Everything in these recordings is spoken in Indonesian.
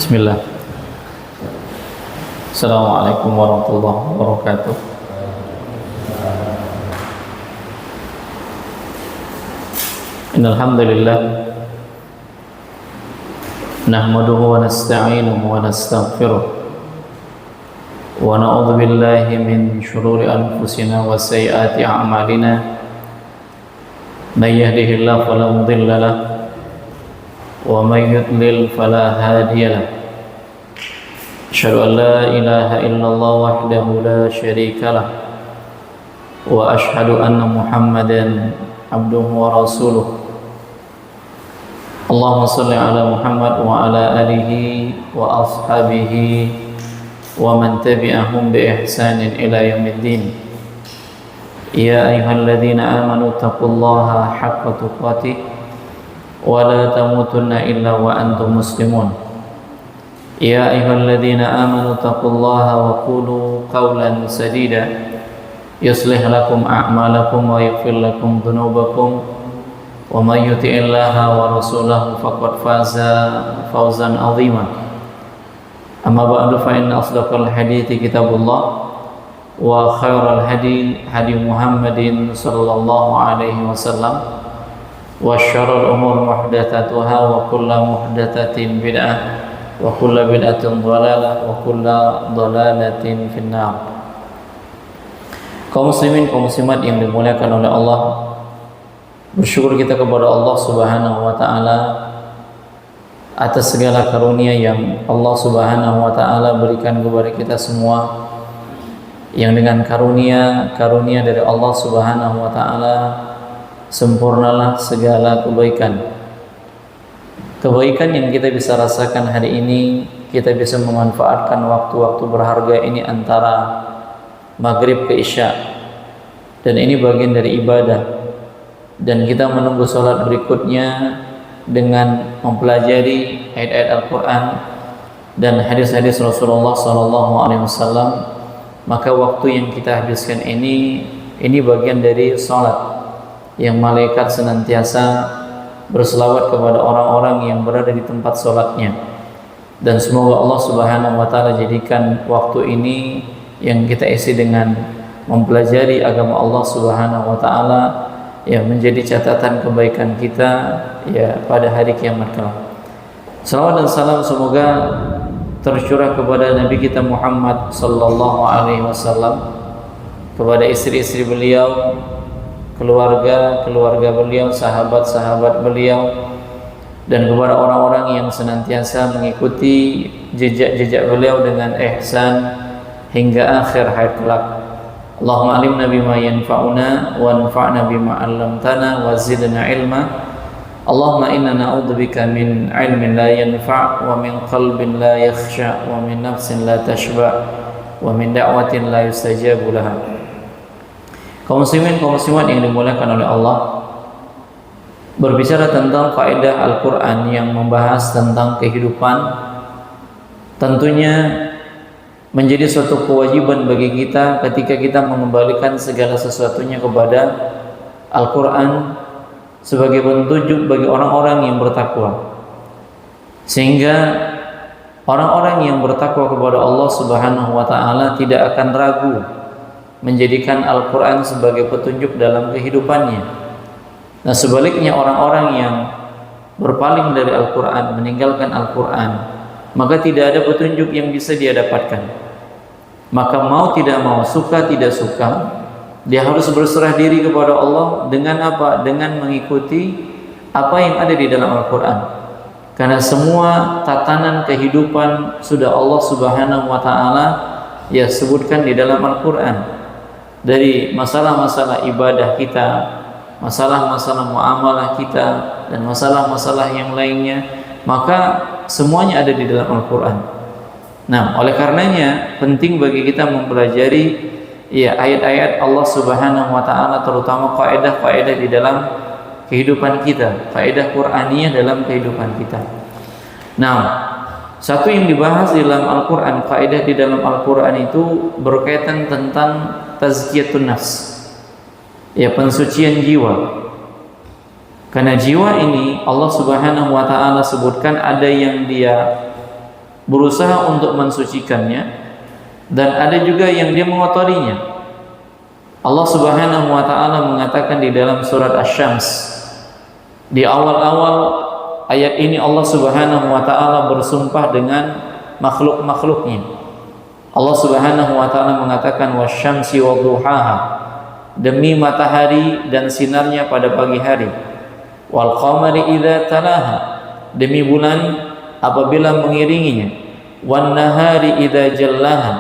Bismillah. Assalamualaikum warahmatullahi wabarakatuh. Innal hamdalillah nahmaduhu wa nasta'inuhu wa nastaghfiruh wa na'udzu billahi min shururi anfusina wa sayyiati a'malina. May yahdihillahu fala mudilla lahu wa may yudlil fala hadiya lahu. Asyhadu an la ilaha illallah wahdahu la syarika lah wa asyhadu anna Muhammadan abduhu wa rasuluh. Allahumma shalli ala Muhammad wa ala alihi wa ashabihi wa man tabi'ahum bi ihsanin ila yaumiddin. Ya ayyuhalladzina amanu taqullaha haqqa tuqatih wa la tamutunna illa wa antum muslimun. Ya ayyuhalladzina amanu taqullaha wa qulu qawlan sadida yuslih lakum a'malakum wa yaghfir lakum dhunubakum wa may yuti'illaha wa rasulahu faqad faza fawzan 'azima. Amma ba'du fa inna asdaqal hadithi kitabullah wa khairal hadi hadi Muhammadin sallallahu alaihi wasallam wa syarrul umur muhdatsatuha wa kullu muhdatsatin bid'ah wa kullu bid'atin dhalalah wa kullu dhalalatin finnar. Kaum muslimin, kaum muslimat yang dimuliakan oleh Allah, bersyukur kita kepada Allah Subhanahu wa taala atas segala karunia yang Allah Subhanahu wa taala berikan kepada kita semua, yang dengan karunia dari Allah Subhanahu wa taala sempurnalah segala kebaikan. Kebaikan yang kita bisa rasakan hari ini, kita bisa memanfaatkan waktu-waktu berharga ini antara maghrib ke isya, dan ini bagian dari ibadah. Dan kita menunggu sholat berikutnya dengan mempelajari ayat-ayat Al-Quran dan hadis-hadis Rasulullah SAW. Maka waktu yang kita habiskan ini bagian dari sholat yang malaikat senantiasa berselawat kepada orang-orang yang berada di tempat sholatnya. Dan semoga Allah Subhanahu wa taala jadikan waktu ini yang kita isi dengan mempelajari agama Allah Subhanahu wa taala ya menjadi catatan kebaikan kita ya pada hari kiamat kelak. Salawat dan salam semoga tercurah kepada Nabi kita Muhammad sallallahu alaihi wasallam, kepada istri-istri beliau, keluarga beliau, sahabat-sahabat beliau, dan kepada orang-orang yang senantiasa mengikuti jejak-jejak beliau dengan ihsan hingga akhir hayat kelak. Allahumma alimna bima yanfa'una wa anfa'na bima 'allamtana wa zidna ilma. Allahumma inna na'udzubika min ilmin la yanfa' wa min qalbin la yakhsha wa min nafsin la tashba' wa min da'watin la yustajabu laha. Kaum muslimin, kaum muslimat yang dimuliakan oleh Allah, berbicara tentang faedah Al-Quran yang membahas tentang kehidupan, tentunya menjadi suatu kewajiban bagi kita ketika kita mengembalikan segala sesuatunya kepada Al-Quran sebagai petunjuk bagi orang-orang yang bertakwa, sehingga orang-orang yang bertakwa kepada Allah Subhanahu wa taala tidak akan ragu menjadikan Al-Quran sebagai petunjuk dalam kehidupannya. Nah, sebaliknya orang-orang yang berpaling dari Al-Quran, meninggalkan Al-Quran, maka tidak ada petunjuk yang bisa dia dapatkan. Maka mau tidak mau, suka tidak suka, dia harus berserah diri kepada Allah dengan apa? Dengan mengikuti apa yang ada di dalam Al-Quran. Karena semua tatanan kehidupan sudah Allah Subhanahu wa taala ya sebutkan di dalam Al-Quran. Dari masalah-masalah ibadah kita, masalah-masalah muamalah kita, dan masalah-masalah yang lainnya, maka semuanya ada di dalam Al-Quran. Nah, oleh karenanya penting bagi kita mempelajari ya ayat-ayat Allah Subhanahu wa taala, terutama faedah-faedah di dalam kehidupan kita, faedah Qur'aniyah dalam kehidupan kita. Nah, satu yang dibahas di dalam Al-Quran, faedah di dalam Al-Quran itu berkaitan tentang tazkiyatun nafs, ya pensucian jiwa. Karena jiwa ini Allah Subhanahu wa taala sebutkan ada yang dia berusaha untuk mensucikannya, dan ada juga yang dia mengotorinya. Allah Subhanahu wa taala mengatakan di dalam surat Asy-Syams, di awal-awal ayat ini Allah Subhanahu wa taala bersumpah dengan makhluk-makhluknya. Allah Subhanahu wa taala mengatakan wasyamsi wadduhaha, demi matahari dan sinarnya pada pagi hari, wal qamari idza talaha, demi bulan apabila mengiringinya, wan nahari idza jallaha,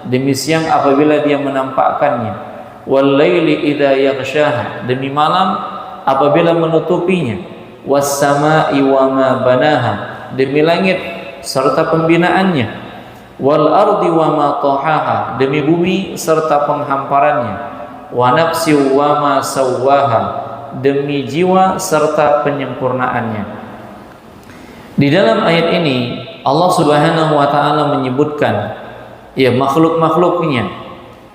demi siang apabila dia menampakkannya, wal laili idza yaghshaha, demi malam apabila menutupinya, was samai wa ma banaha, demi langit serta pembinaannya, wal ardi wa ma tahaha, demi bumi serta penghamparannya, wa nafsi wa ma sawwaha, demi jiwa serta penyempurnaannya. Di dalam ayat ini Allah Subhanahu wa taala menyebutkan ya makhluk-makhluknya.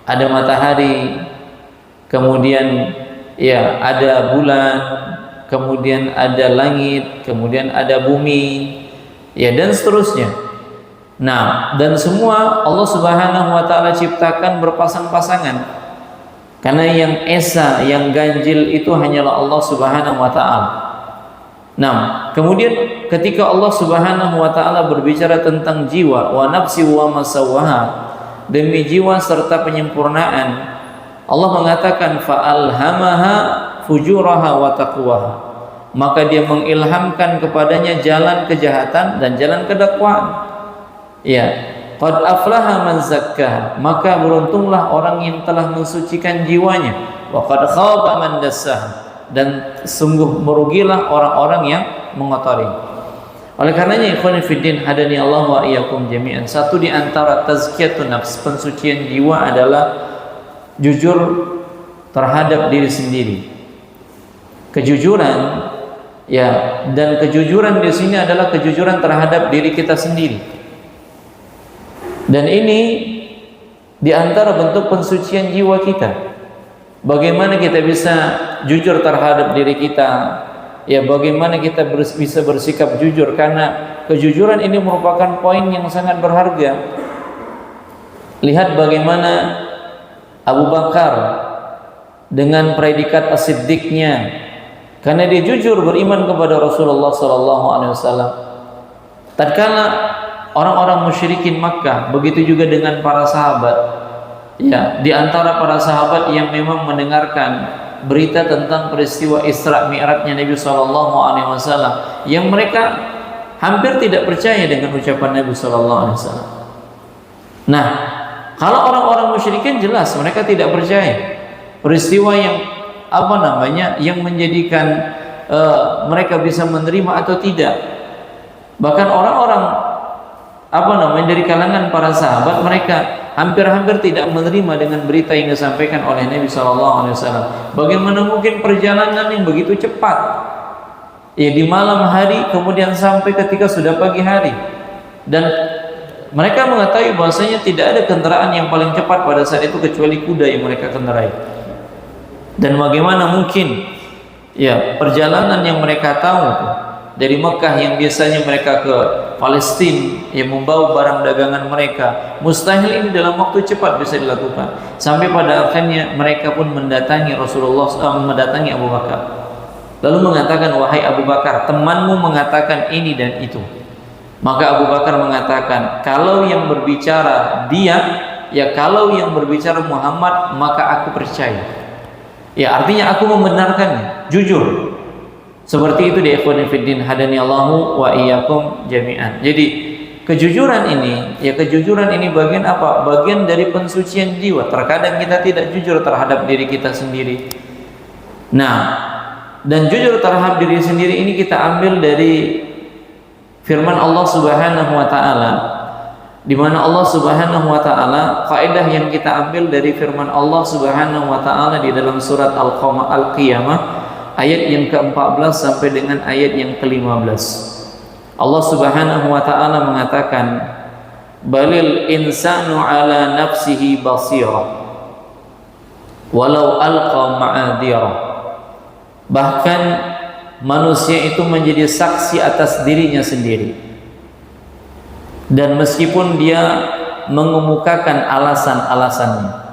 Ada matahari, kemudian ya ada bulan, kemudian ada langit, kemudian ada bumi, ya dan seterusnya. Nah, dan semua Allah Subhanahu wa taala ciptakan berpasang-pasangan. Karena yang esa, yang ganjil itu hanyalah Allah Subhanahu wa taala. Nah, kemudian ketika Allah Subhanahu wa taala berbicara tentang jiwa, wa nafsi wa masawwaha, demi jiwa serta penyempurnaan, Allah mengatakan fa'alhamaha fujuraha wa taqwaha, maka dia mengilhamkan kepadanya jalan kejahatan dan jalan kedakwaan. Ya, qad aflaha man zakkaha, maka beruntunglah orang yang telah mensucikan jiwanya, wa qad khaba man dassaha, dan sungguh merugilah orang-orang yang mengotori. Oleh karenanya ikhwan fillah hadani Allah wa iyyakum jami'an, satu di antara tazkiyatun nafs, pensucian jiwa adalah jujur terhadap diri sendiri. Kejujuran ya, dan kejujuran di sini adalah kejujuran terhadap diri kita sendiri. Dan ini di antara bentuk pensucian jiwa kita. Bagaimana kita bisa jujur terhadap diri kita? Ya, bagaimana kita bisa bersikap jujur, karena kejujuran ini merupakan poin yang sangat berharga. Lihat bagaimana Abu Bakar dengan predikat as-siddiqnya, karena dia jujur beriman kepada Rasulullah SAW. Tatkala orang-orang musyrikin Makkah, begitu juga dengan para sahabat. Ya, di antara para sahabat yang memang mendengarkan berita tentang peristiwa Isra Mi'rajnya Nabi SAW, yang mereka hampir tidak percaya dengan ucapan Nabi SAW. Nah, kalau orang-orang musyrikin jelas mereka tidak percaya peristiwa yang yang menjadikan mereka bisa menerima atau tidak. Bahkan orang-orang dari kalangan para sahabat, mereka hampir-hampir tidak menerima dengan berita yang disampaikan oleh Nabi SAW. Bagaimana mungkin perjalanan yang begitu cepat, ya di malam hari kemudian sampai ketika sudah pagi hari, dan mereka mengetahui bahwasanya tidak ada kendaraan yang paling cepat pada saat itu kecuali kuda yang mereka kendarai. Dan bagaimana mungkin ya perjalanan yang mereka tahu dari Mekah yang biasanya mereka ke Palestina yang membawa barang dagangan mereka, mustahil ini dalam waktu cepat bisa dilakukan. Sampai pada akhirnya mereka pun mendatangi Rasulullah, mendatangi Abu Bakar, lalu mengatakan, wahai Abu Bakar, temanmu mengatakan ini dan itu. Maka Abu Bakar mengatakan, kalau yang berbicara dia, ya kalau yang berbicara Muhammad, maka aku percaya. Ya, artinya aku membenarkannya, jujur. Seperti itu di ikhwan fillah hadani Allahu wa iyyakum jami'an. Jadi kejujuran ini bagian apa? Bagian dari pensucian jiwa. Terkadang kita tidak jujur terhadap diri kita sendiri. Nah, dan jujur terhadap diri sendiri ini kita ambil dari firman Allah Subhanahu wa taala, di mana Allah Subhanahu wa taala, kaidah yang kita ambil dari firman Allah Subhanahu wa taala di dalam surat Al-Qiyamah ayat yang ke-14 sampai dengan ayat yang ke-15. Allah Subhanahu wa taala mengatakan, balil insanu ala nafsihi basira walau alqa ma'adira. Bahkan manusia itu menjadi saksi atas dirinya sendiri. dan meskipun dia mengemukakan alasan-alasannya.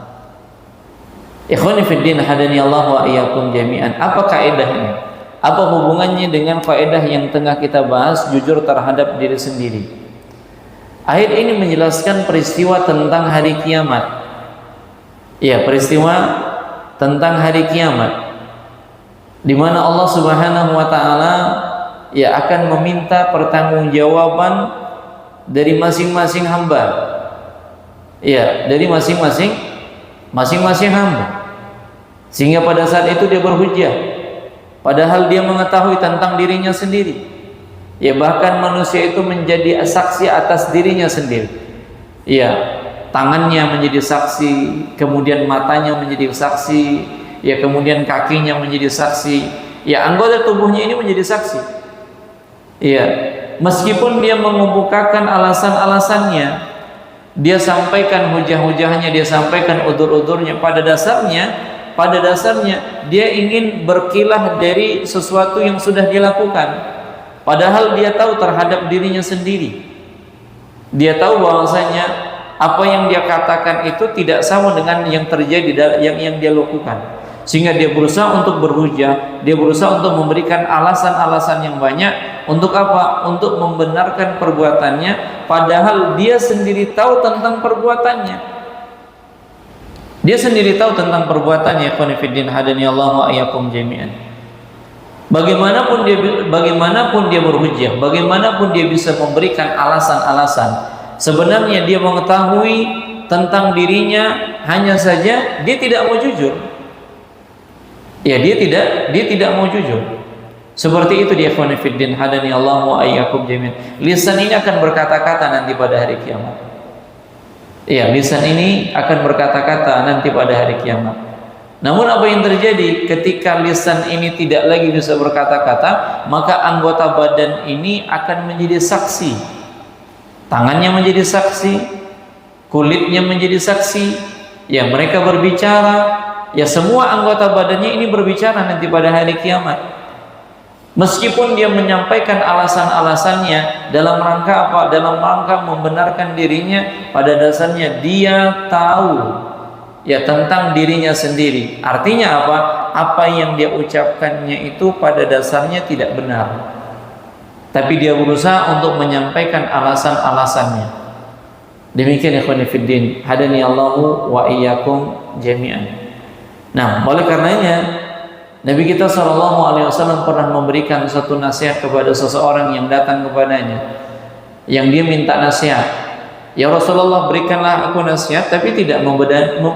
Ikhwani fiddin hadani Allah wa iyyakum jami'an. Apa kaedahnya? Apa hubungannya dengan faedah yang tengah kita bahas, jujur terhadap diri sendiri? Ayat ini menjelaskan peristiwa tentang hari kiamat. Ya, peristiwa tentang hari kiamat, di mana Allah Subhanahu wa taala ya akan meminta pertanggungjawaban dari masing-masing hamba. Ya, dari masing-masing hamba. Sehingga pada saat itu dia berhujjah, padahal dia mengetahui tentang dirinya sendiri. Ya, bahkan manusia itu menjadi saksi atas dirinya sendiri. Ya, tangannya menjadi saksi, kemudian matanya menjadi saksi, ya kemudian kakinya menjadi saksi, ya anggota tubuhnya ini menjadi saksi. Ya, meskipun dia mengemukakan alasan-alasannya, dia sampaikan hujah-hujahnya, dia sampaikan udzur-udzurnya, pada dasarnya dia ingin berkilah dari sesuatu yang sudah dilakukan. Padahal dia tahu terhadap dirinya sendiri. Dia tahu bahwasanya apa yang dia katakan itu tidak sama dengan yang terjadi, yang dia lakukan. Sehingga dia berusaha untuk berhujah, dia berusaha untuk memberikan alasan-alasan yang banyak. Untuk apa? Untuk membenarkan perbuatannya, padahal dia sendiri tahu tentang perbuatannya. Dia sendiri tahu tentang perbuatannya. Ikhwani fiddin hadani Allah wa iyyakum jami'an. Bagaimanapun dia berhujjah, bagaimanapun dia bisa memberikan alasan-alasan, sebenarnya dia mengetahui tentang dirinya, hanya saja dia tidak mau jujur. Ya, dia tidak mau jujur. Seperti itu dia, ikhwani fiddin hadani Allah wa iyyakum jami'an. Lisan ini akan berkata-kata nanti pada hari kiamat. Ya, lisan ini akan berkata-kata nanti pada hari kiamat. Namun apa yang terjadi ketika lisan ini tidak lagi bisa berkata-kata, maka anggota badan ini akan menjadi saksi. Tangannya menjadi saksi, kulitnya menjadi saksi. Ya, mereka berbicara, ya semua anggota badannya ini berbicara nanti pada hari kiamat. Meskipun dia menyampaikan alasan-alasannya dalam rangka apa? Dalam rangka membenarkan dirinya, pada dasarnya dia tahu ya tentang dirinya sendiri. Artinya apa? Apa yang dia ucapkannya itu pada dasarnya tidak benar, tapi dia berusaha untuk menyampaikan alasan-alasannya. Demikian ikhwani fiddin hadani Allahu wa iyyakum jami'an. Nah, oleh karenanya Nabi kita SAW pernah memberikan satu nasihat kepada seseorang yang datang kepadanya, yang dia minta nasihat. Ya Rasulullah, berikanlah aku nasihat tapi tidak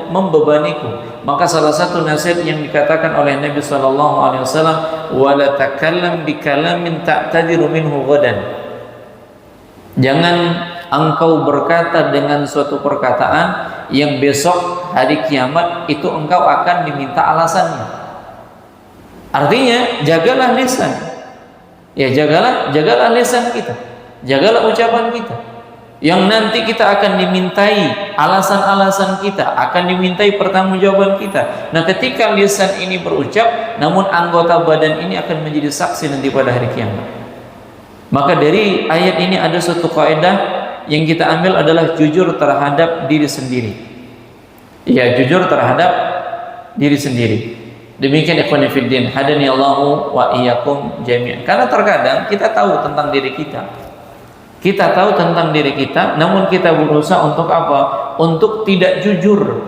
membebaniku. Maka salah satu nasihat yang dikatakan oleh Nabi SAW, wala takallam bikalamin ta'tadiru minhu ghadan. Jangan engkau berkata dengan suatu perkataan yang besok hari kiamat itu engkau akan diminta alasannya. Artinya jagalah lisan. Ya, jagalah lisan kita, jagalah ucapan kita, yang nanti kita akan dimintai alasan-alasan kita, akan dimintai pertanggungjawaban kita. Nah, ketika lisan ini berucap, namun anggota badan ini akan menjadi saksi nanti pada hari kiamat. Maka dari ayat ini ada suatu kaidah yang kita ambil adalah jujur terhadap diri sendiri. Ya, jujur terhadap diri sendiri. Demikian ikhwani fiddin hadani Allahu wa iyyakum jami'an. Karena terkadang kita tahu tentang diri kita. Kita tahu tentang diri kita, namun kita berusaha untuk apa? Untuk tidak jujur.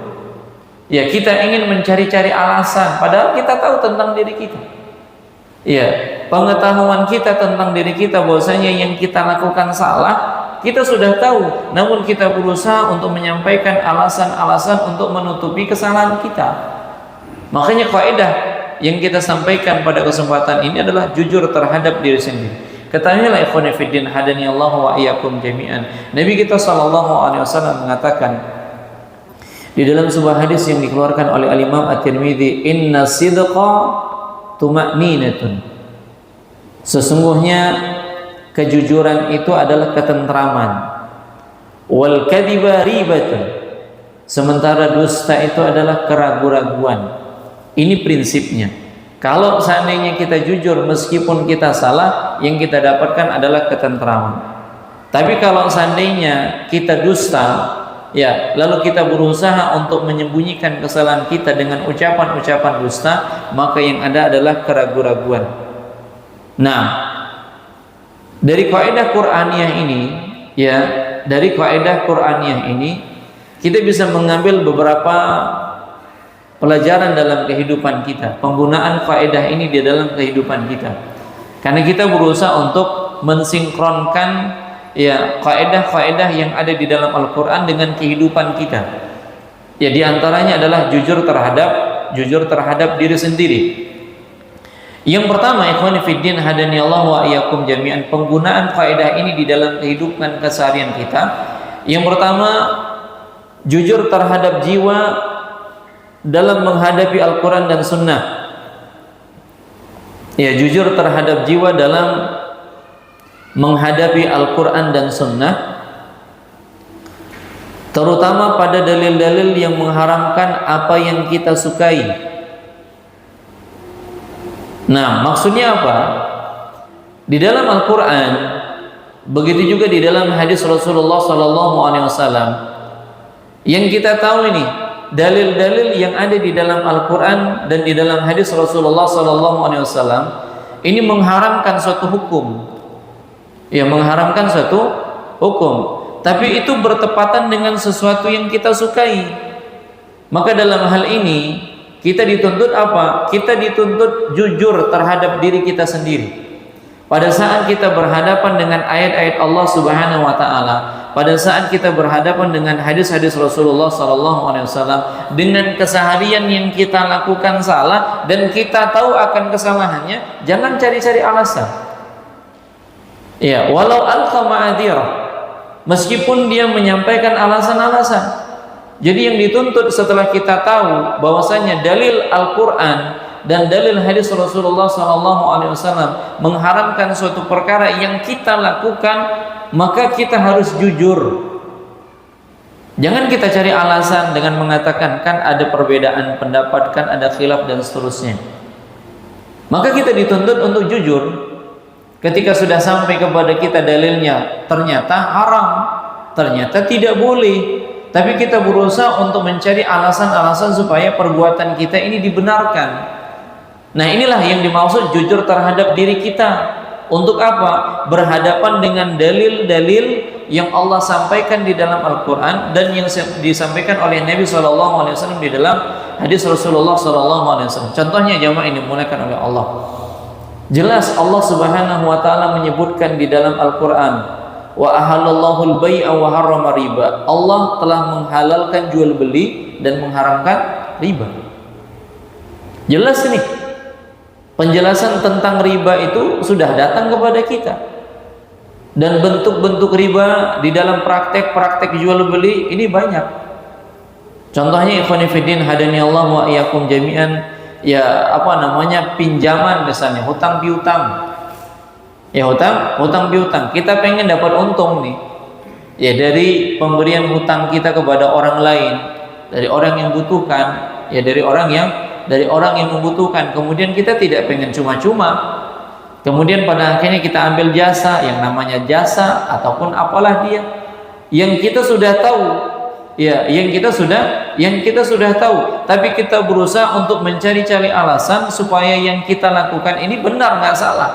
Ya, kita ingin mencari-cari alasan, padahal kita tahu tentang diri kita. Ya, pengetahuan kita tentang diri kita bahwasanya yang kita lakukan salah, kita sudah tahu, namun kita berusaha untuk menyampaikan alasan-alasan untuk menutupi kesalahan kita. Makanya kaidah yang kita sampaikan pada kesempatan ini adalah jujur terhadap diri sendiri. Ketahuilah ikhwani fiddin hadani Allah wa iyyakum jami'an. Nabi kita SAW mengatakan di dalam sebuah hadis yang dikeluarkan oleh Al-Imam At-Tirmidzi, inna sidqa tuma'ninatun. Sesungguhnya kejujuran itu adalah ketentraman. Wal kadhiba ribatun. Sementara dusta itu adalah keraguan-raguan. Ini prinsipnya. Kalau seandainya kita jujur meskipun kita salah, yang kita dapatkan adalah ketentraman. Tapi kalau seandainya kita dusta, ya, lalu kita berusaha untuk menyembunyikan kesalahan kita dengan ucapan-ucapan dusta, maka yang ada adalah keraguan-raguan. Nah, dari kaidah Qur'aniyah ini, ya, dari kaidah Qur'aniyah ini kita bisa mengambil beberapa pelajaran dalam kehidupan kita, penggunaan kaidah ini di dalam kehidupan kita. Karena kita berusaha untuk mensinkronkan, ya, kaidah-kaidah yang ada di dalam Al-Quran dengan kehidupan kita. Ya, diantaranya adalah jujur terhadap diri sendiri. Yang pertama, ikhwani fiddin hadani Allah wa iyyakum jami'an, penggunaan kaidah ini di dalam kehidupan keseharian kita. Yang pertama, jujur terhadap jiwa dalam menghadapi Al-Quran dan Sunnah. Ya, jujur terhadap jiwa dalam menghadapi Al-Quran dan Sunnah, terutama pada dalil-dalil yang mengharamkan apa yang kita sukai. Nah, maksudnya apa? Di dalam Al-Quran, begitu juga di dalam hadis Rasulullah SAW, yang kita tahu ini dalil-dalil yang ada di dalam Al-Quran dan di dalam hadis Rasulullah SAW ini mengharamkan suatu hukum. Ya, mengharamkan suatu hukum, tapi itu bertepatan dengan sesuatu yang kita sukai. Maka dalam hal ini kita dituntut apa? Kita dituntut jujur terhadap diri kita sendiri. Pada saat kita berhadapan dengan ayat-ayat Allah Subhanahu wa taala, pada saat kita berhadapan dengan hadis-hadis Rasulullah SAW, dengan keseharian yang kita lakukan salah dan kita tahu akan kesalahannya, jangan cari-cari alasan. Ya, walau alqa ma'adzirah, meskipun dia menyampaikan alasan-alasan. Jadi yang dituntut setelah kita tahu bahwasanya dalil Al-Quran dan dalil hadis Rasulullah SAW mengharamkan suatu perkara yang kita lakukan, maka kita harus jujur. Jangan kita cari alasan dengan mengatakan kan ada perbedaan pendapat, kan ada khilaf dan seterusnya. Maka kita dituntut untuk jujur. Ketika sudah sampai kepada kita dalilnya ternyata haram, ternyata tidak boleh, tapi kita berusaha untuk mencari alasan-alasan supaya perbuatan kita ini dibenarkan. Nah, inilah yang dimaksud jujur terhadap diri kita. Untuk apa? Berhadapan dengan dalil-dalil yang Allah sampaikan di dalam Al-Quran dan yang disampaikan oleh Nabi SAW di dalam hadis Rasulullah SAW. Contohnya jamaah ini dimulakan oleh Allah. Jelas Allah Subhanahu wa taala menyebutkan di dalam Al-Qur'an, wa ahallallahu al-bai'a wa harrama riba. Allah telah menghalalkan jual beli dan mengharamkan riba. Jelas ini. Penjelasan tentang riba itu sudah datang kepada kita. Dan bentuk-bentuk riba di dalam praktek-praktek jual beli ini banyak. Contohnya ikhwani fiddin hadani Allah wa iyyakum jami'an, ya, pinjaman misalnya, hutang piutang. Ya, hutang piutang. Kita pengen dapat untung nih, ya, dari pemberian hutang kita kepada orang lain, dari orang yang butuhkan, ya, dari orang yang membutuhkan. Kemudian kita tidak pengen cuma-cuma. Kemudian pada akhirnya kita ambil jasa, yang namanya jasa ataupun apalah dia, yang kita sudah tahu, ya, yang kita sudah tahu, tapi kita berusaha untuk mencari-cari alasan supaya yang kita lakukan ini benar, nggak salah.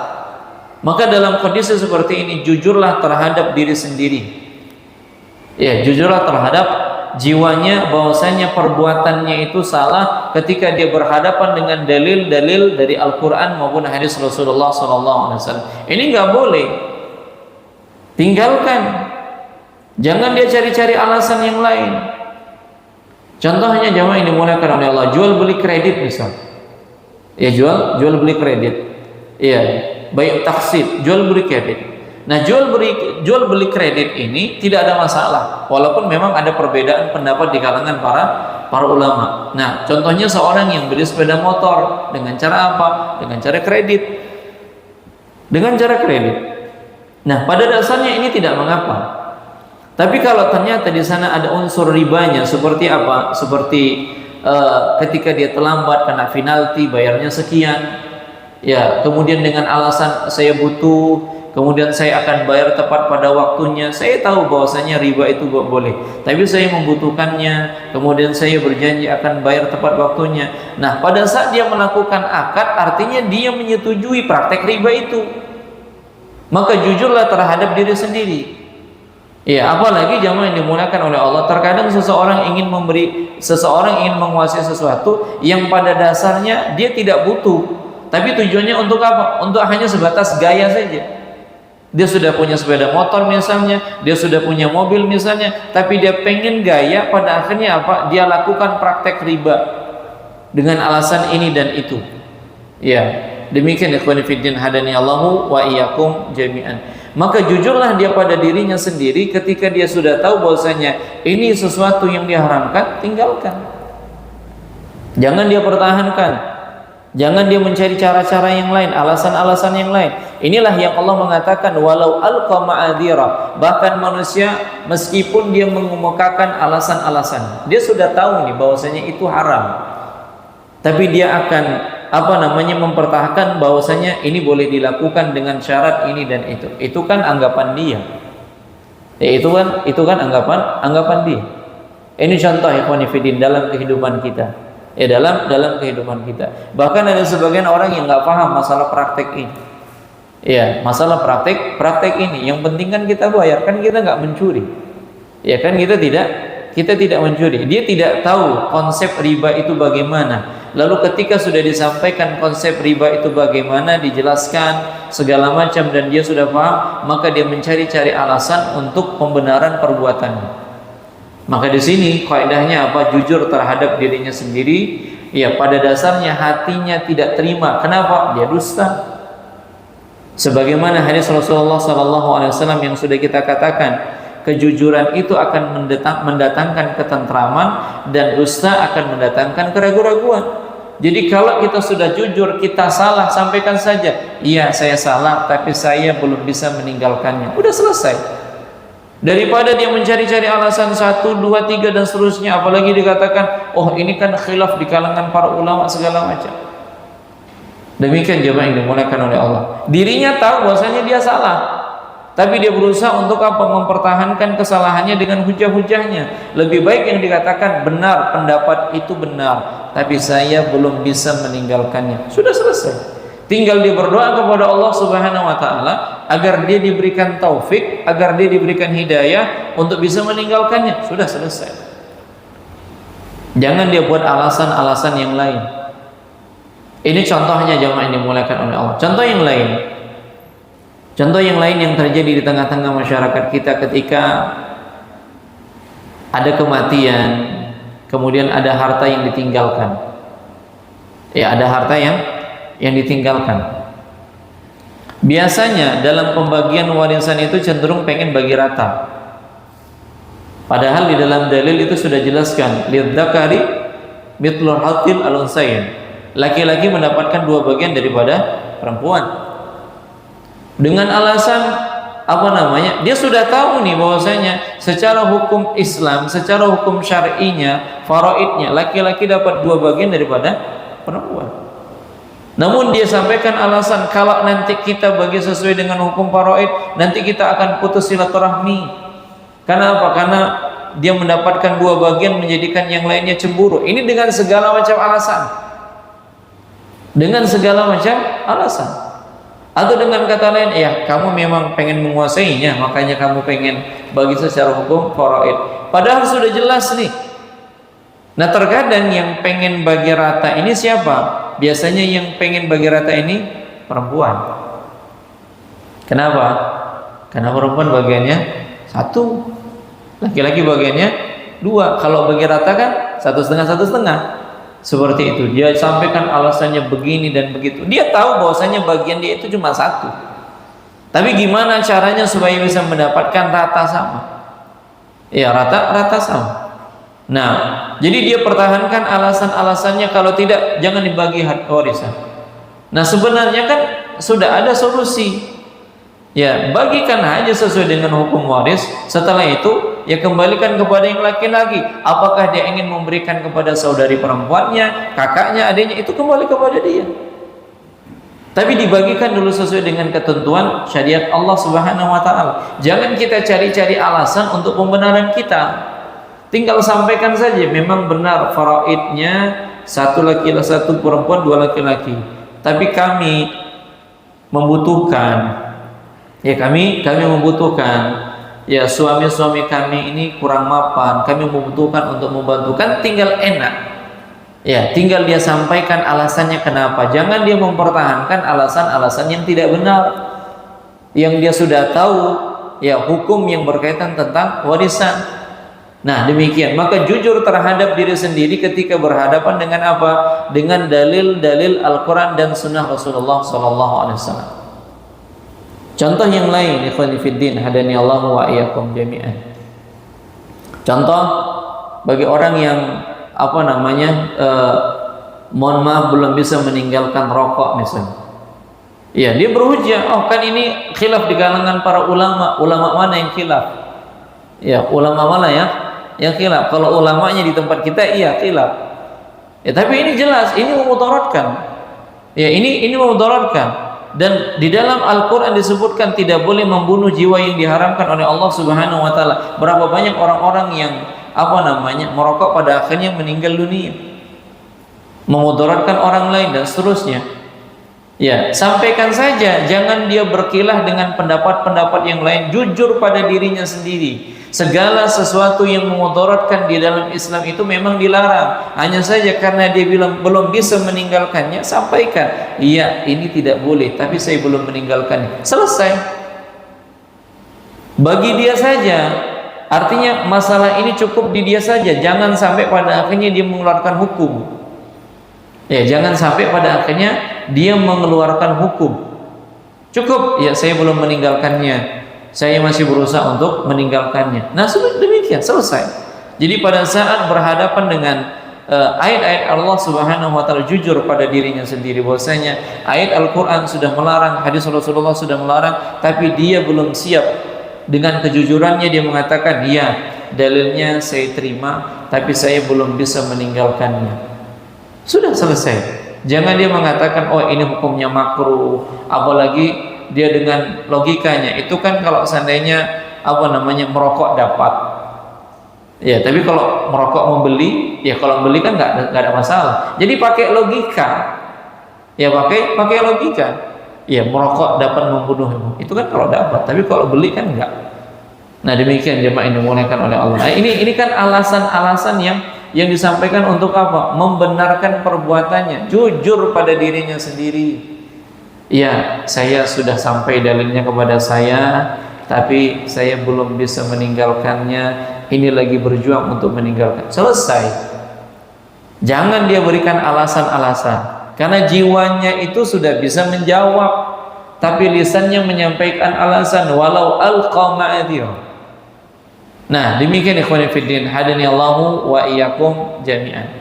Maka dalam kondisi seperti ini, jujurlah terhadap diri sendiri. Ya, jujurlah terhadap jiwanya bahwasanya perbuatannya itu salah ketika dia berhadapan dengan dalil-dalil dari Al-Quran maupun hadis Rasulullah SAW. Ini nggak boleh, tinggalkan. Jangan dia cari-cari alasan yang lain. Contohnya jamaah ini dimuliakan oleh Allah, jual beli kredit misal. Ya, jual beli kredit. Iya, baik taksid, jual beli kredit. Nah, jual beli kredit ini tidak ada masalah, walaupun memang ada perbedaan pendapat di kalangan para ulama. Nah, contohnya seorang yang beli sepeda motor dengan cara apa? Dengan cara kredit. Nah, pada dasarnya ini tidak mengapa. Tapi kalau ternyata di sana ada unsur ribanya, seperti apa? Seperti ketika dia terlambat kena penalti, bayarnya sekian. Ya, kemudian dengan alasan saya butuh, kemudian saya akan bayar tepat pada waktunya. Saya tahu bahwasanya riba itu boleh, tapi saya membutuhkannya. Kemudian saya berjanji akan bayar tepat waktunya. Nah, pada saat dia melakukan akad, artinya dia menyetujui praktek riba itu. Maka jujurlah terhadap diri sendiri. Ya, apalagi jamaah yang dimuliakan oleh Allah. Terkadang seseorang ingin menguasai sesuatu yang pada dasarnya dia tidak butuh, tapi tujuannya untuk apa? Untuk hanya sebatas gaya saja. Dia sudah punya sepeda motor misalnya, dia sudah punya mobil misalnya, tapi dia pengen gaya, pada akhirnya apa? Dia lakukan praktek riba dengan alasan ini dan itu. Ya, demikian ikhwan fillah hadani Allahu wa iyyakum jami'an. Maka jujurlah dia pada dirinya sendiri ketika dia sudah tahu bahwasanya ini sesuatu yang diharamkan, tinggalkan. Jangan dia pertahankan. Jangan dia mencari cara-cara yang lain, alasan-alasan yang lain. Inilah yang Allah mengatakan walau alqa ma'adhira. Bahkan manusia meskipun dia mengemukakan alasan-alasan, dia sudah tahu nih bahwasanya itu haram, tapi dia akan mempertahankan bahwasanya ini boleh dilakukan dengan syarat ini dan itu. Itu kan anggapan dia. Ya, itu kan anggapan dia. Ini contoh ikhwan fillah dalam kehidupan kita. Ya, dalam kehidupan kita. Bahkan ada sebagian orang yang nggak paham masalah praktek ini. Ya, masalah praktek ini. Yang penting kan kita bayar, kan kita nggak mencuri. Ya kan kita tidak mencuri. Dia tidak tahu konsep riba itu bagaimana. Lalu ketika sudah disampaikan konsep riba itu bagaimana, dijelaskan segala macam dan dia sudah paham, maka dia mencari-cari alasan untuk pembenaran perbuatannya. Maka di sini kaidahnya apa? Jujur terhadap dirinya sendiri. Ya, pada dasarnya hatinya tidak terima. Kenapa? Dia dusta. Sebagaimana hadis Rasulullah SAW yang sudah kita katakan, kejujuran itu akan mendatangkan ketentraman dan dusta akan mendatangkan keraguan-raguan. Jadi kalau kita sudah jujur, kita salah, sampaikan saja, iya saya salah, tapi saya belum bisa meninggalkannya. Udah selesai. Daripada dia mencari-cari alasan 1, 2, 3 dan seterusnya, apalagi dikatakan, oh ini kan khilaf di kalangan para ulama segala macam. Demikian jemaah yang dimuliakan oleh Allah. Dirinya tahu bahwasanya dia salah, tapi dia berusaha untuk apa? Mempertahankan kesalahannya dengan hujah-hujahnya. Lebih baik yang dikatakan benar, pendapat itu benar, tapi saya belum bisa meninggalkannya. Sudah selesai. Tinggal dia berdoa kepada Allah Subhanahu wa taala agar dia diberikan taufik, agar dia diberikan hidayah untuk bisa meninggalkannya. Sudah selesai. Jangan dia buat alasan-alasan yang lain. Ini contohnya jemaah yang dimuliakan oleh Allah. Contoh yang lain yang terjadi di tengah-tengah masyarakat kita ketika ada kematian, kemudian ada harta yang ditinggalkan. Ya, ada harta yang ditinggalkan. Biasanya dalam pembagian warisan itu cenderung pengen bagi rata. Padahal di dalam dalil itu sudah jelaskan, lidzakari mithlul hazzil al-unsayain. Laki-laki mendapatkan 2 bagian daripada perempuan. Dengan alasan dia sudah tahu nih bahwasanya secara hukum Islam, secara hukum syar'inya, faraidnya laki-laki dapat 2 bagian daripada perempuan. Namun dia sampaikan alasan, kalau nanti kita bagi sesuai dengan hukum faraid, nanti kita akan putus silaturahmi. Karena apa? Karena dia mendapatkan 2 bagian menjadikan yang lainnya cemburu. Ini dengan segala macam alasan. Atau dengan kata lain, ya kamu memang pengen menguasainya, makanya kamu pengen bagi secara hukum faraid. Padahal sudah jelas nih. Nah, terkadang yang pengen bagi rata ini siapa? Biasanya yang pengen bagi rata ini perempuan. Kenapa? Karena perempuan bagiannya 1, laki-laki bagiannya 2. Kalau bagi rata kan 1/2. Seperti itu. Dia sampaikan alasannya begini dan begitu. Dia tahu bahwasanya bagian dia itu cuma 1. Tapi gimana caranya supaya bisa mendapatkan rata sama? Ya, rata sama. Nah, jadi dia pertahankan alasan-alasannya, kalau tidak jangan dibagi harta warisan. Nah, sebenarnya kan sudah ada solusi. Ya, bagikan aja sesuai dengan hukum waris. Setelah itu, ya kembalikan kepada yang laki-laki. Apakah dia ingin memberikan kepada saudari perempuannya, kakaknya, adiknya, itu kembali kepada dia. Tapi dibagikan dulu sesuai dengan ketentuan syariat Allah Subhanahu wa taala. Jangan kita cari-cari alasan untuk pembenaran kita. Tinggal sampaikan saja memang benar faraidnya satu laki-laki, satu perempuan, dua laki-laki. Tapi kami membutuhkan, ya kami membutuhkan, ya suami-suami kami ini kurang mapan, kami membutuhkan untuk membantu. Kan tinggal enak. Ya, tinggal dia sampaikan alasannya kenapa. Jangan dia mempertahankan alasan-alasan yang tidak benar, yang dia sudah tahu ya hukum yang berkaitan tentang warisan. Nah, demikian. Maka jujur terhadap diri sendiri ketika berhadapan dengan apa? Dengan dalil-dalil Al-Quran dan Sunnah Rasulullah SAW. Contoh yang lain, ikhwani fiddin, hadani Allah wa iyyakum jami'an. Contoh bagi orang yang mohon maaf belum bisa meninggalkan rokok misalnya. Ya, dia berhujjah, oh kan ini khilaf di kalangan para ulama. Ulama mana yang khilaf? Ya, ulama mana ya yang khilaf? Kalau ulamanya di tempat kita iya khilaf. Ya, tapi ini jelas ini memudaratkan. Ya, ini memudaratkan. Dan di dalam Al-Qur'an disebutkan tidak boleh membunuh jiwa yang diharamkan oleh Allah Subhanahu wa taala. Berapa banyak orang-orang yang merokok pada akhirnya meninggal dunia, memudaratkan orang lain dan seterusnya. Ya, sampaikan saja, jangan dia berkilah dengan pendapat-pendapat yang lain. Jujur pada dirinya sendiri. Segala sesuatu yang memudaratkan di dalam Islam itu memang dilarang. Hanya saja karena dia bilang belum bisa meninggalkannya, sampaikan, iya ini tidak boleh, tapi saya belum meninggalkannya. Selesai. Bagi dia saja. Artinya masalah ini cukup di dia saja. Jangan sampai pada akhirnya dia mengeluarkan hukum. Ya, jangan sampai pada akhirnya dia mengeluarkan hukum. Cukup, ya saya belum meninggalkannya, saya masih berusaha untuk meninggalkannya. Nah, sudah demikian, selesai. Jadi pada saat berhadapan dengan ayat-ayat Allah Subhanahu wa taala, jujur pada dirinya sendiri bahwasanya ayat Al-Qur'an sudah melarang, hadis Rasulullah sudah melarang, tapi dia belum siap. Dengan kejujurannya dia mengatakan, iya dalilnya saya terima, tapi saya belum bisa meninggalkannya. Sudah selesai. Jangan dia mengatakan, oh ini hukumnya makruh, apalagi dia dengan logikanya. Itu kan kalau seandainya merokok dapat. Ya, tapi kalau merokok membeli, ya kalau membeli kan nggak ada masalah. Jadi pakai logika. Ya pakai logika. Ya, merokok dapat membunuhmu. Itu kan kalau dapat, tapi kalau beli kan enggak. Nah, demikian jemaah yang dimuliakan oleh Allah. Nah, ini kan alasan-alasan yang disampaikan untuk apa? Membenarkan perbuatannya, jujur pada dirinya sendiri. Ya, saya sudah sampai dalilnya kepada saya, tapi saya belum bisa meninggalkannya. Ini lagi berjuang untuk meninggalkan. Selesai. Jangan dia berikan alasan-alasan. Karena jiwanya itu sudah bisa menjawab, tapi lisannya menyampaikan alasan walau alqa ma'adhira. Nah, demikian ikhwani fiddin, hadani Allahu wa iyyakum jami'an.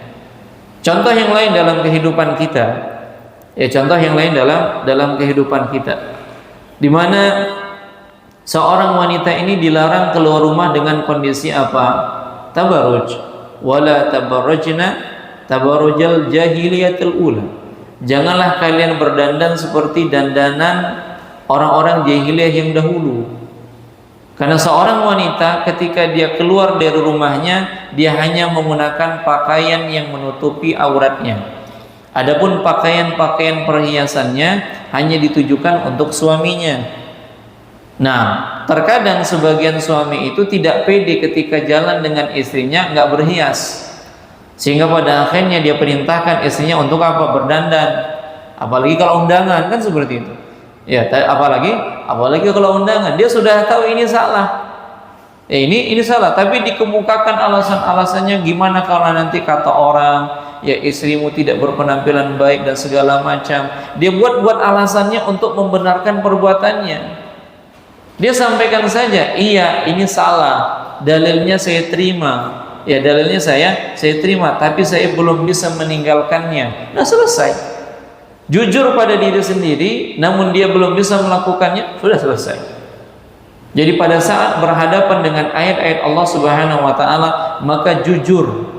Contoh yang lain dalam kehidupan kita. Ya, contoh yang lain dalam kehidupan kita. Di mana seorang wanita ini dilarang keluar rumah dengan kondisi apa? Tabarruj. Wala tabarrujna tabarrujal jahiliyatul ula. Janganlah kalian berdandan seperti dandanan orang-orang jahiliyah yang dahulu. Karena seorang wanita ketika dia keluar dari rumahnya, dia hanya menggunakan pakaian yang menutupi auratnya. Adapun pakaian-pakaian perhiasannya hanya ditujukan untuk suaminya. Nah, terkadang sebagian suami itu tidak pede ketika jalan dengan istrinya nggak berhias. Sehingga pada akhirnya dia perintahkan istrinya untuk apa? Berdandan. Apalagi kalau undangan, kan seperti itu. Ya, apalagi kalau undangan, dia sudah tahu ini salah. Ini salah, tapi dikemukakan alasan-alasannya, gimana kalau nanti kata orang, ya istrimu tidak berpenampilan baik dan segala macam. Dia buat alasannya untuk membenarkan perbuatannya. Dia sampaikan saja, iya ini salah, dalilnya saya terima. Ya, dalilnya saya terima, tapi saya belum bisa meninggalkannya. Nah, selesai. Jujur pada diri sendiri, namun dia belum bisa melakukannya, sudah selesai. Jadi pada saat berhadapan dengan ayat-ayat Allah Subhanahu wa taala, maka jujur.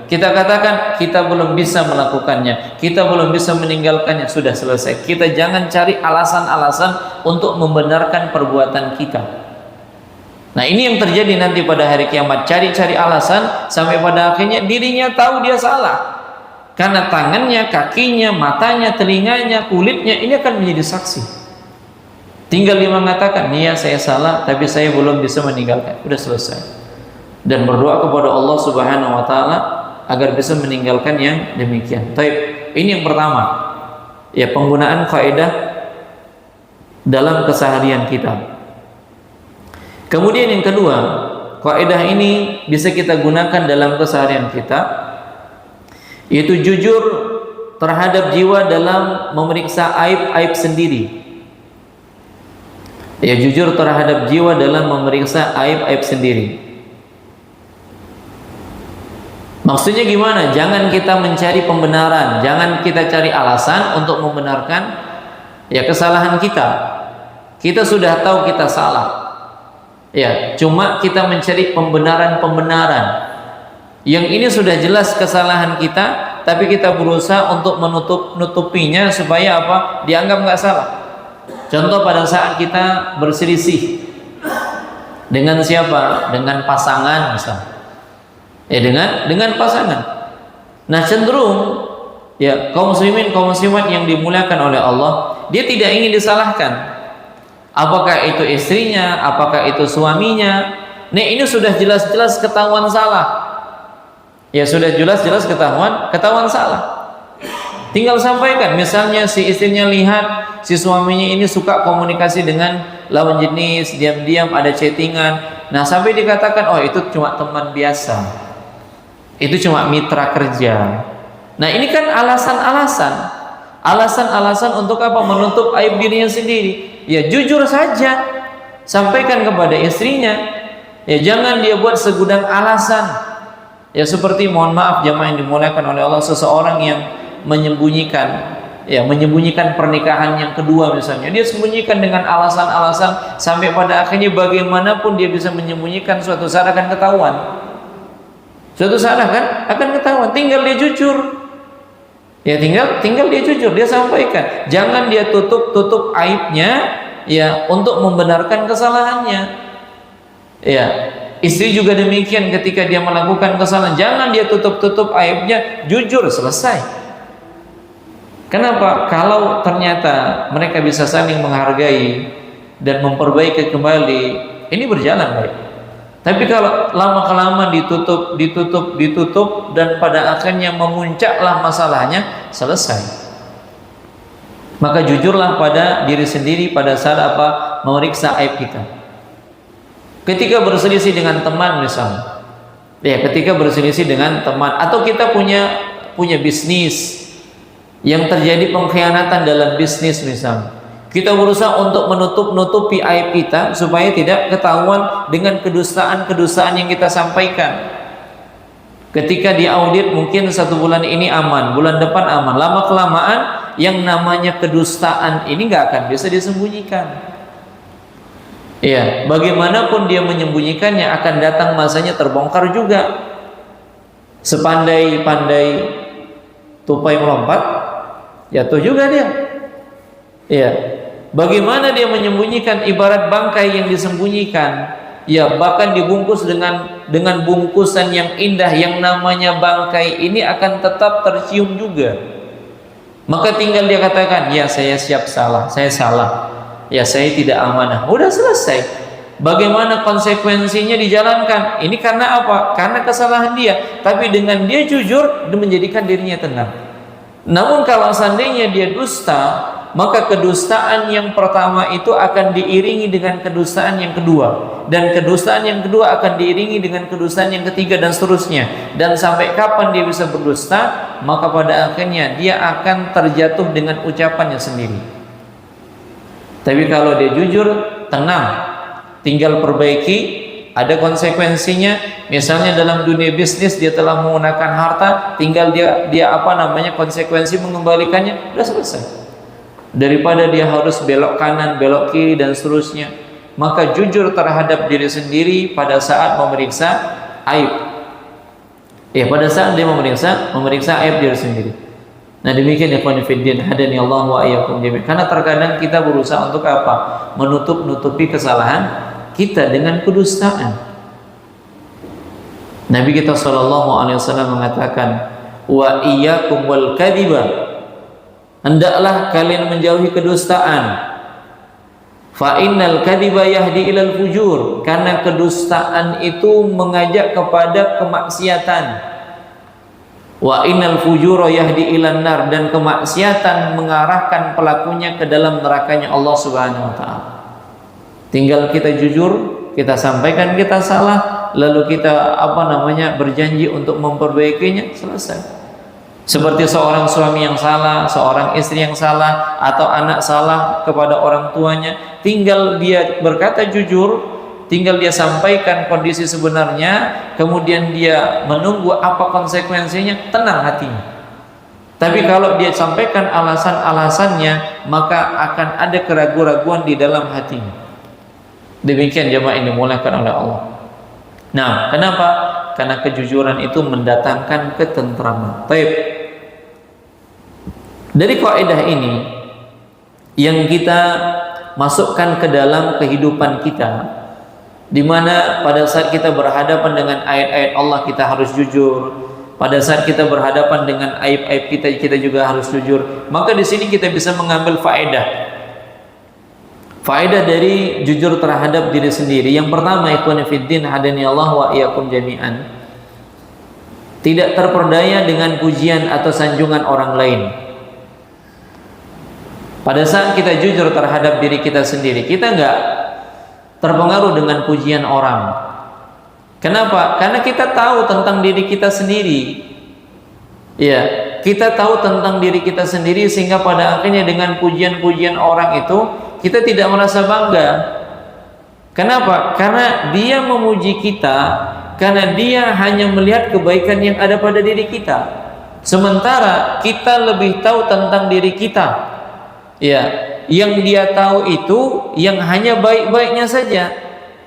Kita katakan kita belum bisa melakukannya, kita belum bisa meninggalkannya, sudah selesai. Kita jangan cari alasan-alasan untuk membenarkan perbuatan kita. Nah, ini yang terjadi nanti pada hari kiamat, cari-cari alasan sampai pada akhirnya dirinya tahu dia salah. Karena tangannya, kakinya, matanya, telinganya, kulitnya ini akan menjadi saksi. Tinggal dia mengatakan, "Iya, saya salah, tapi saya belum bisa meninggalkan." Sudah selesai. Dan berdoa kepada Allah Subhanahu wa taala agar bisa meninggalkan yang demikian. Baik, ini yang pertama. Ya, penggunaan kaidah dalam keseharian kita. Kemudian yang kedua, kaidah ini bisa kita gunakan dalam keseharian kita, yaitu jujur terhadap jiwa dalam memeriksa aib-aib sendiri. Ya, jujur terhadap jiwa dalam memeriksa aib-aib sendiri. Maksudnya gimana? Jangan kita mencari pembenaran, jangan kita cari alasan untuk membenarkan ya kesalahan kita. Kita sudah tahu kita salah. Ya, cuma kita mencari pembenaran-pembenaran. Yang ini sudah jelas kesalahan kita, tapi kita berusaha untuk menutupinya supaya apa? Dianggap nggak salah. Contoh pada saat kita berselisih dengan siapa? Dengan pasangan misalnya. Ya, dengan pasangan. Nah, cenderung ya kaum muslimin, kaum muslimat yang dimuliakan oleh Allah, dia tidak ingin disalahkan. Apakah itu istrinya, apakah itu suaminya? Nah, ini sudah jelas-jelas ketahuan salah. Ya, sudah jelas-jelas ketahuan salah. Tinggal sampaikan, misalnya si istrinya lihat si suaminya ini suka komunikasi dengan lawan jenis, diam-diam ada chattingan. Nah, sampai dikatakan, "Oh, itu cuma teman biasa. Itu cuma mitra kerja." Nah, ini kan alasan untuk apa? Menutup aib dirinya sendiri. Ya, jujur saja, sampaikan kepada istrinya. Ya, jangan dia buat segudang alasan. Ya, seperti mohon maaf jamaah yang dimuliakan oleh Allah, seseorang yang menyembunyikan pernikahan yang kedua misalnya, dia sembunyikan dengan alasan-alasan sampai pada akhirnya bagaimanapun dia bisa menyembunyikan, suatu saat akan ketahuan. Suatu saat akan ketahuan. Tinggal dia jujur. Ya, tinggal dia jujur, dia sampaikan. Jangan dia tutup aibnya ya untuk membenarkan kesalahannya. Ya, istri juga demikian, ketika dia melakukan kesalahan, jangan dia tutup aibnya, jujur, selesai. Kenapa? Kalau ternyata mereka bisa saling menghargai dan memperbaiki kembali, ini berjalan baik. Tapi kalau lama-kelamaan ditutup dan pada akhirnya memuncaklah masalahnya, selesai. Maka jujurlah pada diri sendiri pada saat apa? Memeriksa aib kita. Ketika berselisih dengan teman misalnya, ya, ketika berselisih dengan teman, atau kita punya bisnis yang terjadi pengkhianatan dalam bisnis misalnya, kita berusaha untuk menutupi aib kita supaya tidak ketahuan dengan kedustaan yang kita sampaikan. Ketika diaudit mungkin 1 bulan ini aman, bulan depan aman, lama kelamaan yang namanya kedustaan ini nggak akan bisa disembunyikan. Ya, bagaimanapun dia menyembunyikannya, akan datang masanya terbongkar juga. Sepandai-pandai tupai melompat, jatuh juga dia. Ya, bagaimana dia menyembunyikan, ibarat bangkai yang disembunyikan. Ya, bahkan dibungkus dengan bungkusan yang indah, yang namanya bangkai ini akan tetap tercium juga. Maka tinggal dia katakan, "Ya, saya siap salah, saya salah. Ya, saya tidak amanah." Udah selesai. Bagaimana konsekuensinya dijalankan? Ini karena apa? Karena kesalahan dia. Tapi dengan dia jujur, dia menjadikan dirinya tenang. Namun kalau seandainya dia dusta, maka kedustaan yang pertama itu akan diiringi dengan kedustaan yang kedua, dan kedustaan yang kedua akan diiringi dengan kedustaan yang ketiga, dan seterusnya. Dan sampai kapan dia bisa berdusta? Maka pada akhirnya dia akan terjatuh dengan ucapannya sendiri. Tapi kalau dia jujur, tenang, tinggal perbaiki. Ada konsekuensinya. Misalnya dalam dunia bisnis dia telah menggunakan harta, tinggal dia konsekuensi mengembalikannya, sudah selesai. Daripada dia harus belok kanan, belok kiri dan seterusnya. Maka jujur terhadap diri sendiri pada saat memeriksa aib. Ya, pada saat dia memeriksa aib diri sendiri. Nah, demikian ikhwan fillah, hadani Allah wa iyyakum jami'an. Karena terkadang kita berusaha untuk apa? Menutupi kesalahan kita dengan kedustaan. Nabi kita sallallahu alaihi wasallam mengatakan, "Wa iyyakum wal kadhiba." Hendaklah kalian menjauhi kedustaan. Fa innal kadhiba yahdi ilal fujur, karena kedustaan itu mengajak kepada kemaksiatan. Wa innal fujura yahdi ilan nar, dan kemaksiatan mengarahkan pelakunya ke dalam nerakanya Allah Subhanahu wa taala. Tinggal kita jujur, kita sampaikan kita salah, lalu kita berjanji untuk memperbaikinya, selesai. Seperti seorang suami yang salah, seorang istri yang salah, atau anak salah kepada orang tuanya, tinggal dia berkata jujur, tinggal dia sampaikan kondisi sebenarnya, kemudian dia menunggu apa konsekuensinya, tenang hatinya. Tapi kalau dia sampaikan alasan-alasannya, maka akan ada keraguan-raguan di dalam hatinya. Demikian jemaah ini dimuliakan oleh Allah. Nah, kenapa? Karena kejujuran itu mendatangkan ketentraman. Baik. Dari kaidah ini yang kita masukkan ke dalam kehidupan kita, di mana pada saat kita berhadapan dengan ayat-ayat Allah kita harus jujur. Pada saat kita berhadapan dengan aib-aib kita juga harus jujur. Maka di sini kita bisa mengambil faedah. Faedah dari jujur terhadap diri sendiri. Yang pertama, ikhwan fillah, hadani Allah wa iyyakum jami'an. Tidak terperdaya dengan pujian atau sanjungan orang lain. Pada saat kita jujur terhadap diri kita sendiri, kita enggak terpengaruh dengan pujian orang. Kenapa? Karena kita tahu tentang diri kita sendiri. Ya, kita tahu tentang diri kita sendiri, sehingga pada akhirnya dengan pujian-pujian orang itu kita tidak merasa bangga. Kenapa? Karena dia memuji kita, karena dia hanya melihat kebaikan yang ada pada diri kita. Sementara kita lebih tahu tentang diri kita. Ya, yang dia tahu itu yang hanya baik-baiknya saja.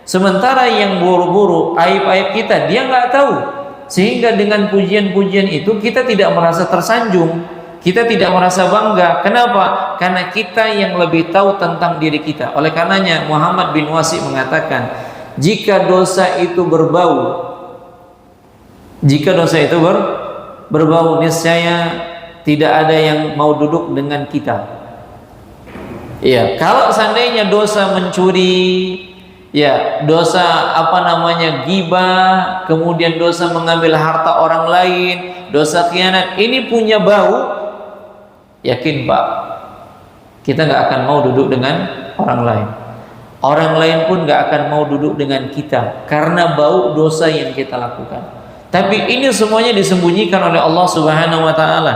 Sementara yang buruk-buruk, aib-aib kita, dia nggak tahu. Sehingga dengan pujian-pujian itu kita tidak merasa tersanjung, kita tidak merasa bangga. Kenapa? Karena kita yang lebih tahu tentang diri kita. Oleh karenanya Muhammad bin Wasi mengatakan, jika dosa itu berbau, berbau, niscaya tidak ada yang mau duduk dengan kita. Ya, kalau seandainya dosa mencuri, ya, dosa ghibah, kemudian dosa mengambil harta orang lain, dosa khianat, ini punya bau, yakin Pak, kita nggak akan mau duduk dengan orang lain. Orang lain pun nggak akan mau duduk dengan kita karena bau dosa yang kita lakukan. Tapi ini semuanya disembunyikan oleh Allah Subhanahu wa taala.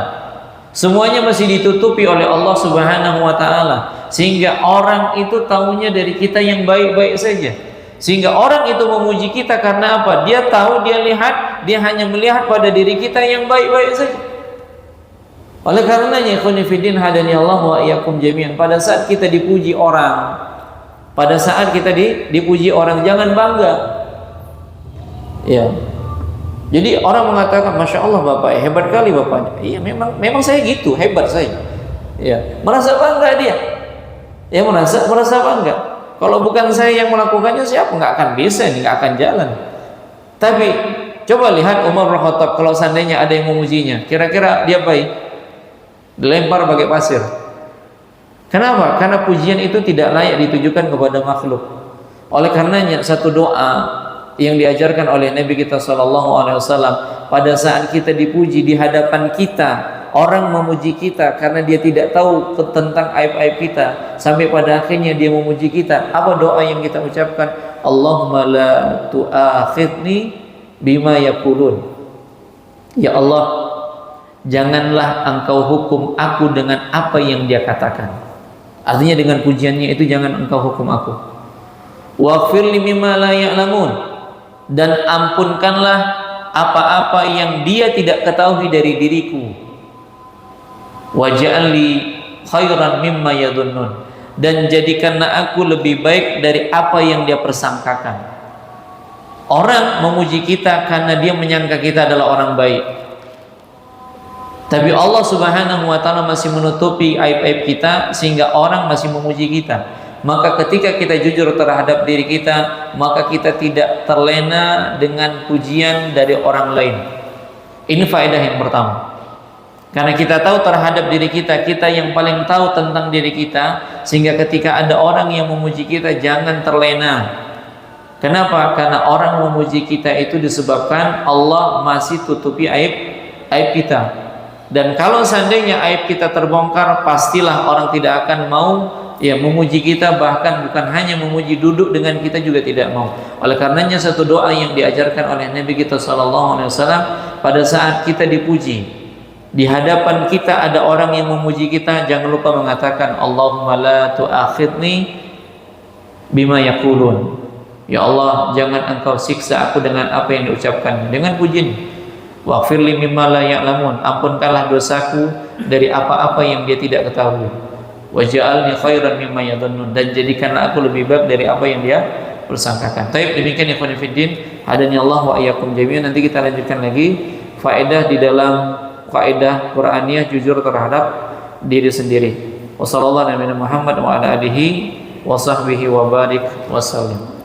Semuanya masih ditutupi oleh Allah Subhanahu wa taala, sehingga orang itu tahunya dari kita yang baik-baik saja. Sehingga orang itu memuji kita karena apa? Dia tahu, dia lihat, dia hanya melihat pada diri kita yang baik-baik saja. Oleh karenanya, ikhwan fillah, hadani Allah wa iyyakum jami'an, pada saat kita dipuji orang, pada saat kita dipuji orang, jangan bangga. Ya. Jadi orang mengatakan, Masya Allah Bapak, hebat kali Bapaknya. Iya, memang saya gitu, hebat saya. Ya, merasa bangga dia. Ya, merasa bangga. Kalau bukan saya yang melakukannya, siapa? Nggak akan bisa, nggak akan jalan. Tapi coba lihat Umar bin Khattab, kalau seandainya ada yang memujinya, kira-kira dia baik? Dilempar pakai pasir. Kenapa? Karena pujian itu tidak layak ditujukan kepada makhluk. Oleh karenanya satu doa yang diajarkan oleh Nabi kita SAW, pada saat kita dipuji di hadapan kita, orang memuji kita karena dia tidak tahu tentang aib-aib kita, sampai pada akhirnya dia memuji kita, apa doa yang kita ucapkan? Allahumma la tu'akhidni bima yaqulun. Ya Allah, janganlah engkau hukum aku dengan apa yang dia katakan. Artinya dengan pujiannya itu jangan engkau hukum aku. Waghfirli mimma la ya'lamun, dan ampunkanlah apa-apa yang dia tidak ketahui dari diriku. Waj'alli khairan mimma yadhunnun, dan jadikanlah aku lebih baik dari apa yang dia persangkakan. Orang memuji kita karena dia menyangka kita adalah orang baik. Tapi Allah Subhanahu wa taala masih menutupi aib-aib kita sehingga orang masih memuji kita. Maka ketika kita jujur terhadap diri kita, maka kita tidak terlena dengan pujian dari orang lain. Ini faedah yang pertama. Karena kita tahu terhadap diri kita, kita yang paling tahu tentang diri kita, sehingga ketika ada orang yang memuji kita, jangan terlena. Kenapa? Karena orang memuji kita itu disebabkan Allah masih tutupi aib kita. Dan kalau seandainya aib kita terbongkar, pastilah orang tidak akan mau memuji kita, bahkan bukan hanya memuji, duduk dengan kita juga tidak mau. Oleh karenanya satu doa yang diajarkan oleh Nabi kita SAW pada saat kita dipuji, di hadapan kita ada orang yang memuji kita, jangan lupa mengatakan Allahumma la tu'akhidni bima yaqulun. Ya Allah, jangan engkau siksa aku dengan apa yang diucapkan, dengan pujian. Waghfirli mimma la ya'lamun, ampunkanlah dosaku dari apa-apa yang dia tidak ketahui. Waj'alni khairan mimma yadhunnun, dan jadikanlah aku lebih baik dari apa yang dia persangkakan. Baik, demikian ikhwan fillah, hadani Allah wa iyyakum jami'an. Nanti kita lanjutkan lagi faedah di dalam faedah Qur'aniyah jujur terhadap diri sendiri. Wassallallahu alaihi wa sallam wa ala alihi wa sahbihi wa barik wa sallam.